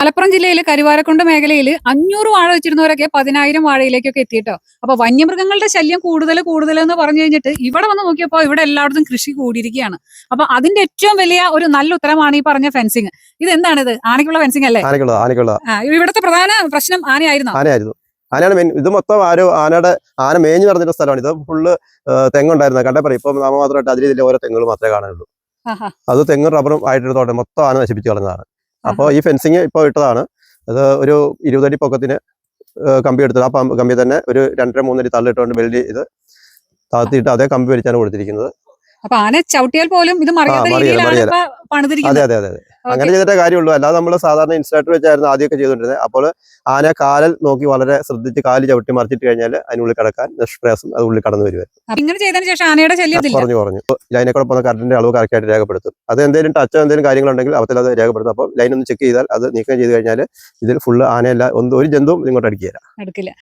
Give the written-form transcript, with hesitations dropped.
മലപ്പുറം ജില്ലയില് കരുവാരക്കുണ്ട് മേഖലയില് 500 വാഴ വെച്ചിരുന്നവരൊക്കെ 10,000 വാഴയിലേക്കൊക്കെ എത്തിയിട്ടോ. അപ്പൊ വന്യമൃഗങ്ങളുടെ ശല്യം കൂടുതൽ എന്ന് പറഞ്ഞു കഴിഞ്ഞിട്ട് ഇവിടെ വന്ന് നോക്കിയപ്പോൾ ഇവിടെ എല്ലായിടത്തും കൃഷി കൂടിയിരിക്കുകയാണ്. അപ്പൊ അതിന്റെ ഏറ്റവും വലിയ ഒരു നല്ല ഉത്തരമാണ് ഈ പറഞ്ഞ ഫെൻസിങ്. ഇത് എന്താണിത്? ആനയ്ക്കുള്ള ഫെൻസിങ് അല്ലേ? ആനയ്ക്കുള്ള ഇവിടുത്തെ പ്രധാന പ്രശ്നം ആനയായിരുന്നു. ആനയാണ് മെയിൻ. ഇത് മൊത്തം ആന മേഞ്ഞു നടന്നിരുന്ന സ്ഥലമാണ്. ഇത് ഫുള്ള് തെങ്ങുണ്ടായിരുന്നത് കണ്ടേ പറയും. ഇപ്പം നാമമാത്രമായിട്ട് അതിൽ ഓരോ തെങ്ങുകൾ മാത്രമേ കാണുള്ളൂ. അത് തെങ്ങും റബ്ബറും ആയിട്ടൊരു തോട്ടം മൊത്തം ആന നശിപ്പിച്ചു കളഞ്ഞതാണ്. അപ്പോൾ ഈ ഫെൻസിങ് ഇപ്പോൾ ഇട്ടതാണ്. അത് ഒരു 20 അടി പൊക്കത്തിന് കമ്പി എടുത്തത്. ആ കമ്പി തന്നെ ഒരു 2-3 അടി തള്ളിട്ടുകൊണ്ട് വെൽഡ് ചെയ്ത് താഴ്ത്തിയിട്ട് അതേ കമ്പി വലിച്ചാണ് കൊടുത്തിരിക്കുന്നത്. അപ്പൊ ആന ചവിട്ടിയാൽ പോലും ഇത് അതെ. അങ്ങനെ ചെയ്തിട്ടേ കാര്യമുള്ളൂ. അല്ലാതെ നമ്മൾ സാധാരണ ഇൻസ്ട്രക്ടർ വെച്ചായിരുന്നു ആദ്യമൊക്കെ ചെയ്തുകൊണ്ടിരുന്നത്. അപ്പോൾ ആന കാലിൽ നോക്കി വളരെ ശ്രദ്ധിച്ച് കാല് ചവിട്ടി മറിച്ചിട്ട് കഴിഞ്ഞാൽ അതിനുള്ളിൽ കടക്കാൻ നിഷ്പ്രയാസം അത് ഉള്ളിൽ കടന്നു വരുമായിരുന്നു. ഇങ്ങനെ ചെയ്തതിന് ശേഷം ആനയുടെ ശല്യം കുറഞ്ഞു. ലൈനെ പോകുന്ന കറണ്ടിന്റെ അളവ് കറക്റ്റായിട്ട് രേഖപ്പെടുത്തും. അത് എന്തെങ്കിലും ടച്ചോ എന്തെങ്കിലും കാര്യങ്ങളുണ്ടെങ്കിൽ അവത്തിൽ അത് രേഖപ്പെടുത്തും. അപ്പോൾ ലൈൻ ഒന്ന് ചെക്ക് ചെയ്താൽ അത് നീക്കം ചെയ്ത് കഴിഞ്ഞാൽ ഇതിൽ ഫുള്ള് ആനയല്ല ഒരു ജന്തുവും ഇങ്ങോട്ട് അടുക്കില്ല.